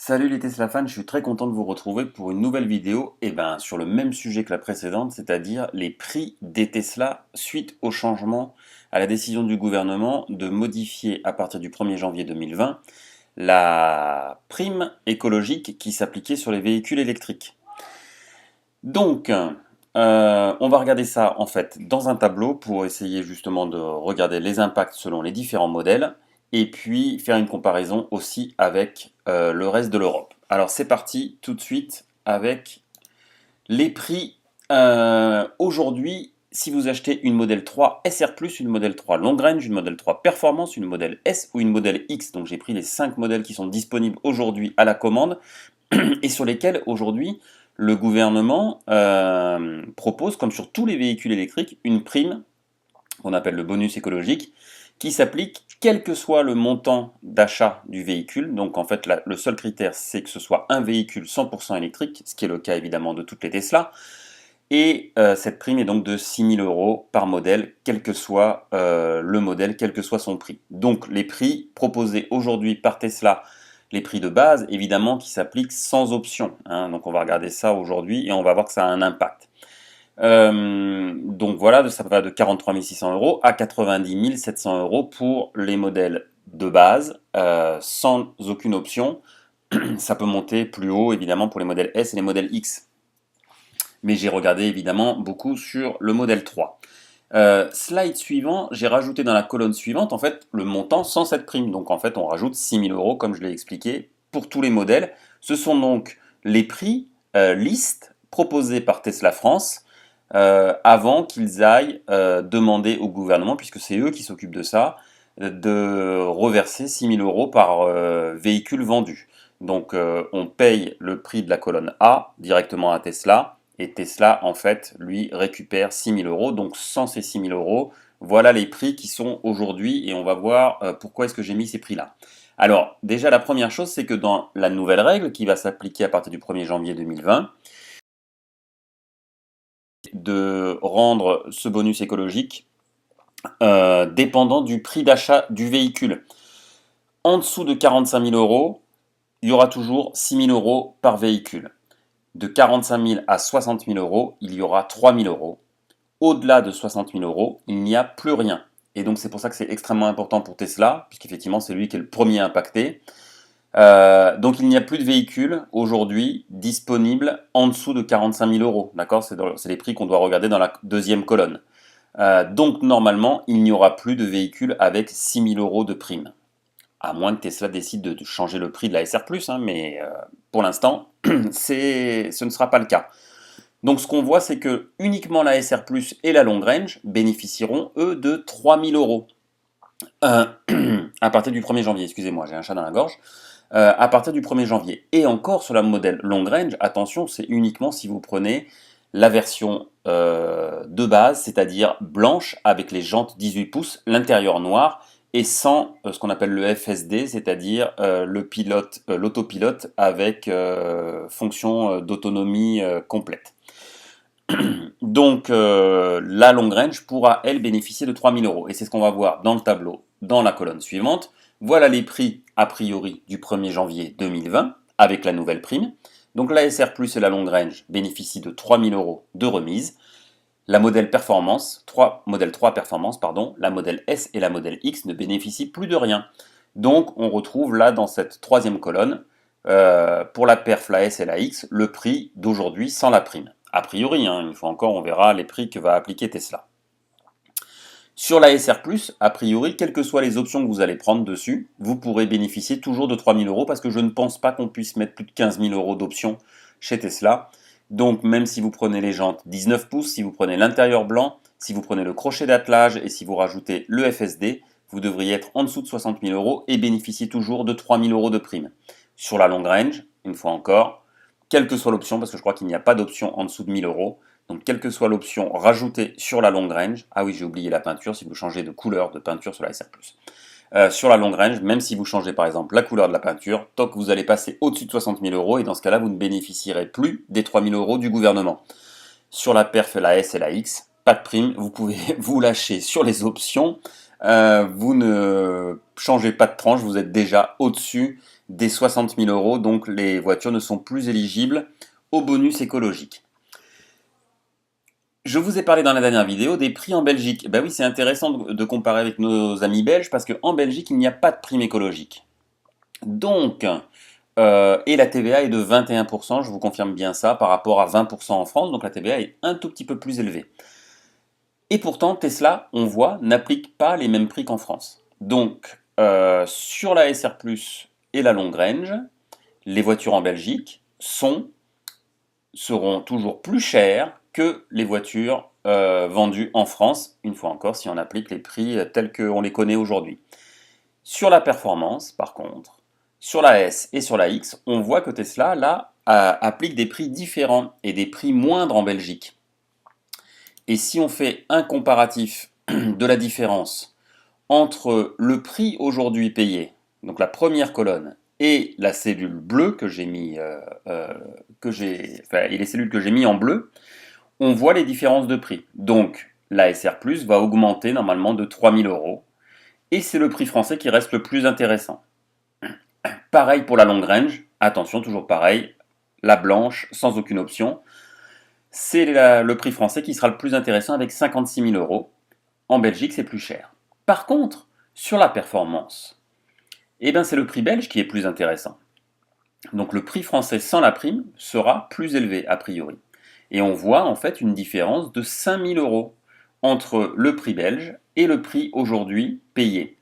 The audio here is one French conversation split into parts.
Salut les Tesla fans, je suis très content de vous retrouver pour une nouvelle vidéo sur le même sujet que la précédente, c'est-à-dire les prix des Tesla suite au changement, à la décision du gouvernement de modifier à partir du 1er janvier 2020 la prime écologique qui s'appliquait sur les véhicules électriques. Donc, on va regarder ça en fait dans un tableau pour essayer justement de regarder les impacts selon les différents modèles et puis faire une comparaison aussi avec le reste de l'Europe. Alors c'est parti tout de suite avec les prix. Aujourd'hui, si vous achetez une modèle 3 SR+, une modèle 3 Long Range, une modèle 3 Performance, une modèle S ou une modèle X, donc j'ai pris les 5 modèles qui sont disponibles aujourd'hui à la commande et sur lesquels aujourd'hui le gouvernement propose, comme sur tous les véhicules électriques, une prime qu'on appelle le bonus écologique qui s'applique quel que soit le montant d'achat du véhicule. Donc en fait le seul critère c'est que ce soit un véhicule 100% électrique, ce qui est le cas évidemment de toutes les Tesla. Et cette prime est donc de 6 000 € par modèle, quel que soit le modèle, quel que soit son prix. Donc les prix proposés aujourd'hui par Tesla, les prix de base, évidemment, qui s'appliquent sans option. Hein. Donc on va regarder ça aujourd'hui et on va voir que ça a un impact. Donc voilà, ça va de 43 600 € à 90 700 € pour les modèles de base, sans aucune option. Ça peut monter plus haut, évidemment, pour les modèles S et les modèles X. Mais j'ai regardé évidemment beaucoup sur le modèle 3. Slide suivant, j'ai rajouté dans la colonne suivante en fait le montant sans cette prime. Donc en fait on rajoute 6 000 € comme je l'ai expliqué pour tous les modèles. Ce sont donc les prix liste proposés par Tesla France avant qu'ils aillent demander au gouvernement, puisque c'est eux qui s'occupent de ça, de reverser 6 000 € par véhicule vendu. Donc on paye le prix de la colonne A directement à Tesla. Et Tesla, en fait, lui, récupère 6 000 €. Donc, sans ces 6 000 €, voilà les prix qui sont aujourd'hui. Et on va voir pourquoi est-ce que j'ai mis ces prix-là. Alors, déjà, la première chose, c'est que dans la nouvelle règle qui va s'appliquer à partir du 1er janvier 2020, de rendre ce bonus écologique dépendant du prix d'achat du véhicule. En dessous de 45 000 €, il y aura toujours 6 000 € par véhicule. De 45 000 à 60 000 €, il y aura 3 000 €. Au-delà de 60 000 €, il n'y a plus rien. Et donc c'est pour ça que c'est extrêmement important pour Tesla, puisqu'effectivement c'est lui qui est le premier impacté. Donc il n'y a plus de véhicules aujourd'hui disponibles en dessous de 45 000 €. D'accord, c'est les prix qu'on doit regarder dans la deuxième colonne. Donc normalement, il n'y aura plus de véhicules avec 6 000 € de prime. À moins que Tesla décide de changer le prix de la SR+, hein, mais pour l'instant, ce ne sera pas le cas. Donc ce qu'on voit, c'est que uniquement la SR+, et la Long Range bénéficieront, eux, de 3 000 € à partir du 1er janvier. Excusez-moi, j'ai un chat dans la gorge. À partir du 1er janvier. Et encore sur la modèle Long Range, attention, c'est uniquement si vous prenez la version de base, c'est-à-dire blanche avec les jantes 18 pouces, l'intérieur noir, et sans ce qu'on appelle le FSD, c'est-à-dire l'autopilote avec fonction d'autonomie complète. Donc la Long Range pourra, elle, bénéficier de 3 000 €. Et c'est ce qu'on va voir dans le tableau, dans la colonne suivante. Voilà les prix, a priori, du 1er janvier 2020, avec la nouvelle prime. Donc la SR+, et la Long Range bénéficient de 3 000 € de remise. La modèle modèle 3 Performance, la modèle S et la modèle X ne bénéficient plus de rien. Donc on retrouve là, dans cette troisième colonne, pour la Perf, la S et la X, le prix d'aujourd'hui sans la prime. A priori, hein, une fois encore, on verra les prix que va appliquer Tesla. Sur la SR+, a priori, quelles que soient les options que vous allez prendre dessus, vous pourrez bénéficier toujours de 3 000 € parce que je ne pense pas qu'on puisse mettre plus de 15 000 € d'options chez Tesla. Donc même si vous prenez les jantes 19 pouces, si vous prenez l'intérieur blanc, si vous prenez le crochet d'attelage et si vous rajoutez le FSD, vous devriez être en dessous de 60 000 € et bénéficier toujours de 3 000 € de prime. Sur la Long Range, une fois encore, quelle que soit l'option, parce que je crois qu'il n'y a pas d'option en dessous de 1000 €, donc quelle que soit l'option rajoutée sur la Long Range, ah oui j'ai oublié la peinture, si vous changez de couleur de peinture sur la SR+. Sur la Long Range, même si vous changez par exemple la couleur de la peinture, tant que vous allez passer au-dessus de 60 000 € et dans ce cas-là vous ne bénéficierez plus des 3 000 € du gouvernement. Sur la Perf, la S et la X, pas de prime, vous pouvez vous lâcher sur les options vous ne changez pas de tranche, vous êtes déjà au-dessus des 60 000 euros, donc les voitures ne sont plus éligibles au bonus écologique. Je vous ai parlé dans la dernière vidéo des prix en Belgique. Ben oui, c'est intéressant de comparer avec nos amis belges parce qu'en Belgique, il n'y a pas de prime écologique. Donc, et la TVA est de 21%, je vous confirme bien ça, par rapport à 20% en France, donc la TVA est un tout petit peu plus élevée. Et pourtant, Tesla, on voit, n'applique pas les mêmes prix qu'en France. Donc, sur la SR+, et la long range, les voitures en Belgique seront toujours plus chères que les voitures vendues en France, une fois encore, si on applique les prix tels qu'on les connaît aujourd'hui. Sur la performance, par contre, sur la S et sur la X, on voit que Tesla, là, applique des prix différents et des prix moindres en Belgique. Et si on fait un comparatif de la différence entre le prix aujourd'hui payé, donc la première colonne, et la cellule bleue que j'ai mis, et les cellules que j'ai mis en bleu, on voit les différences de prix. Donc la SR+ va augmenter normalement de 3 000 euros, et c'est le prix français qui reste le plus intéressant. Pareil pour la long range, attention, toujours pareil, la blanche, sans aucune option, c'est le prix français qui sera le plus intéressant avec 56 000 euros. En Belgique, c'est plus cher. Par contre, sur la performance, c'est le prix belge qui est plus intéressant. Donc le prix français sans la prime sera plus élevé a priori. Et on voit en fait une différence de 5 000 euros entre le prix belge et le prix aujourd'hui payé.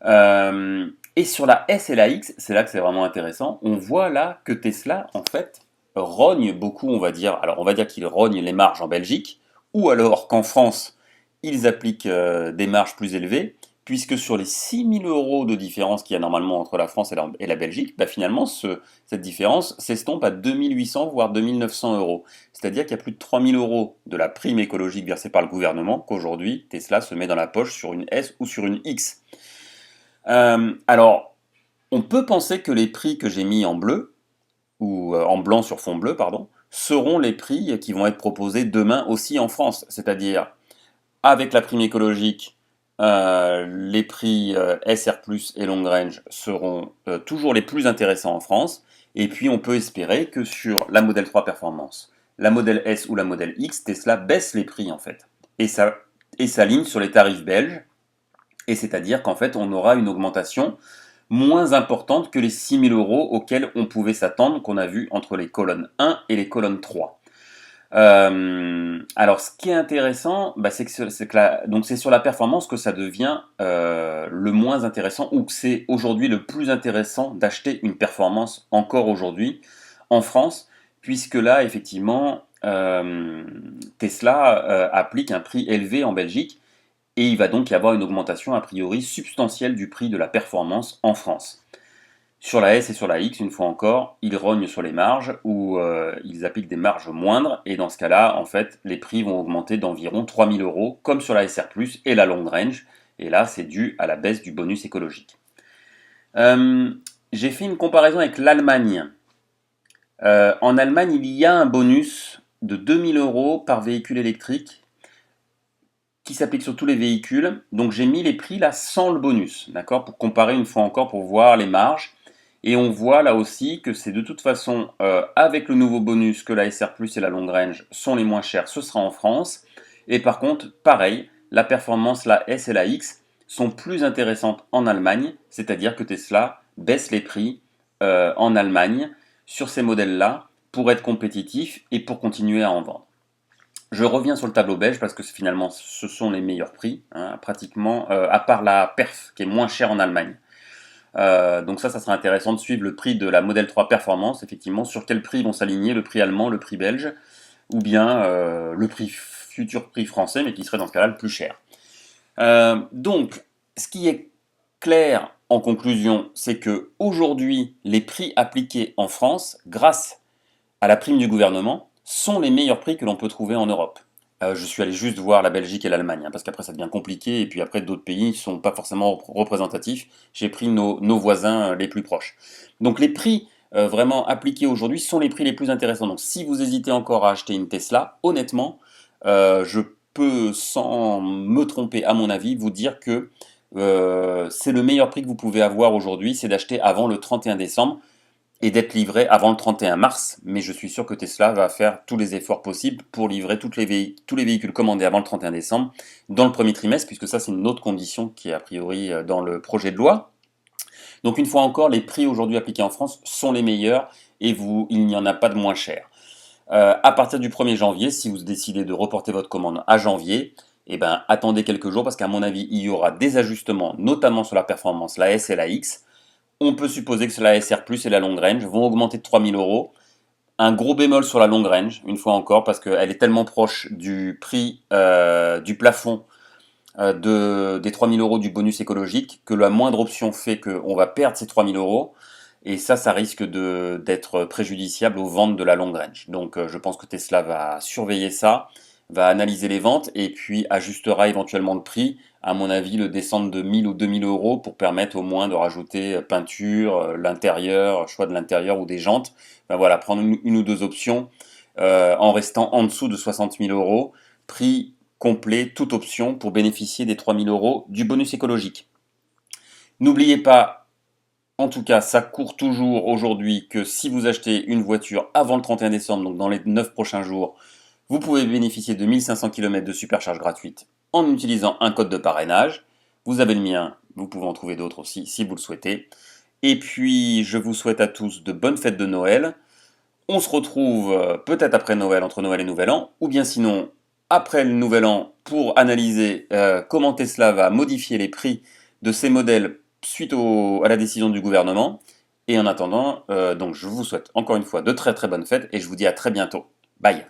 Et sur la S et la X, c'est là que c'est vraiment intéressant, on voit là que Tesla en fait rogne beaucoup, on va dire qu'ils rognent les marges en Belgique, ou alors qu'en France, ils appliquent des marges plus élevées, puisque sur les 6 000 euros de différence qu'il y a normalement entre la France et la Belgique, finalement, cette différence s'estompe à 2 800 voire 2 900 euros. C'est-à-dire qu'il y a plus de 3 000 euros de la prime écologique versée par le gouvernement qu'aujourd'hui Tesla se met dans la poche sur une S ou sur une X. Alors, on peut penser que les prix que j'ai mis en bleu, ou en blanc sur fond bleu, pardon, seront les prix qui vont être proposés demain aussi en France. C'est-à-dire, avec la prime écologique, les prix SR+, et long range seront toujours les plus intéressants en France. Et puis, on peut espérer que sur la Model 3 Performance, la Model S ou la Model X, Tesla baisse les prix en fait. Et s'aligne sur les tarifs belges. Et c'est-à-dire qu'en fait, on aura une augmentation moins importante que les 6 000 euros auxquels on pouvait s'attendre, qu'on a vu entre les colonnes 1 et les colonnes 3. Alors, ce qui est intéressant, c'est que donc c'est sur la performance que ça devient le moins intéressant, ou que c'est aujourd'hui le plus intéressant d'acheter une performance encore aujourd'hui en France, puisque là, effectivement, Tesla applique un prix élevé en Belgique, et il va donc y avoir une augmentation a priori substantielle du prix de la performance en France. Sur la S et sur la X, une fois encore, ils rognent sur les marges ou ils appliquent des marges moindres, et dans ce cas-là, en fait, les prix vont augmenter d'environ 3 000 euros, comme sur la SR+, et la long range, et là, c'est dû à la baisse du bonus écologique. J'ai fait une comparaison avec l'Allemagne. En Allemagne, il y a un bonus de 2 000 euros par véhicule électrique, qui s'applique sur tous les véhicules. Donc j'ai mis les prix là sans le bonus, d'accord, pour comparer une fois encore, pour voir les marges. Et on voit là aussi que c'est de toute façon avec le nouveau bonus que la SR+ et la long range sont les moins chers, ce sera en France. Et par contre, pareil, la performance, la S et la X sont plus intéressantes en Allemagne, c'est-à-dire que Tesla baisse les prix en Allemagne sur ces modèles-là pour être compétitif et pour continuer à en vendre. Je reviens sur le tableau belge parce que finalement ce sont les meilleurs prix, hein, pratiquement, à part la perf qui est moins chère en Allemagne. Donc ça sera intéressant de suivre le prix de la Model 3 Performance, effectivement, sur quel prix vont s'aligner, le prix allemand, le prix belge, ou bien le futur prix français, mais qui serait dans ce cas-là le plus cher. Donc, ce qui est clair en conclusion, c'est que aujourd'hui, les prix appliqués en France, grâce à la prime du gouvernement, sont les meilleurs prix que l'on peut trouver en Europe. Je suis allé juste voir la Belgique et l'Allemagne, hein, parce qu'après ça devient compliqué, et puis après d'autres pays ne sont pas forcément représentatifs. J'ai pris nos voisins les plus proches. Donc les prix vraiment appliqués aujourd'hui sont les prix les plus intéressants. Donc si vous hésitez encore à acheter une Tesla, honnêtement, je peux, sans me tromper à mon avis, vous dire que c'est le meilleur prix que vous pouvez avoir aujourd'hui, c'est d'acheter avant le 31 décembre et d'être livré avant le 31 mars. Mais je suis sûr que Tesla va faire tous les efforts possibles pour livrer tous les véhicules commandés avant le 31 décembre dans le premier trimestre, puisque ça c'est une autre condition qui est a priori dans le projet de loi. Donc une fois encore, les prix aujourd'hui appliqués en France sont les meilleurs et il n'y en a pas de moins cher. À partir du 1er janvier, si vous décidez de reporter votre commande à janvier, eh ben, attendez quelques jours parce qu'à mon avis, il y aura des ajustements, notamment sur la performance, la S et la X. On peut supposer que la SR+, et la long range vont augmenter de 3000 euros. Un gros bémol sur la long range, une fois encore, parce qu'elle est tellement proche du prix du plafond des 3000 euros du bonus écologique que la moindre option fait qu'on va perdre ces 3000 euros. Et ça risque d'être préjudiciable aux ventes de la long range. Donc je pense que Tesla va surveiller ça, va analyser les ventes et puis ajustera éventuellement le prix. À mon avis, le descendre de 1000 ou 2000 euros pour permettre au moins de rajouter peinture, l'intérieur, choix de l'intérieur ou des jantes. Ben voilà, prendre une ou deux options en restant en dessous de 60 000 euros. Prix complet, toute option pour bénéficier des 3000 euros du bonus écologique. N'oubliez pas, en tout cas, ça court toujours aujourd'hui que si vous achetez une voiture avant le 31 décembre, donc dans les 9 prochains jours, vous pouvez bénéficier de 1500 km de supercharge gratuite en utilisant un code de parrainage. Vous avez le mien, vous pouvez en trouver d'autres aussi si vous le souhaitez. Et puis, je vous souhaite à tous de bonnes fêtes de Noël. On se retrouve peut-être après Noël, entre Noël et Nouvel An, ou bien sinon après le Nouvel An pour analyser comment Tesla va modifier les prix de ses modèles suite à la décision du gouvernement. Et en attendant, donc je vous souhaite encore une fois de très très bonnes fêtes et je vous dis à très bientôt. Bye.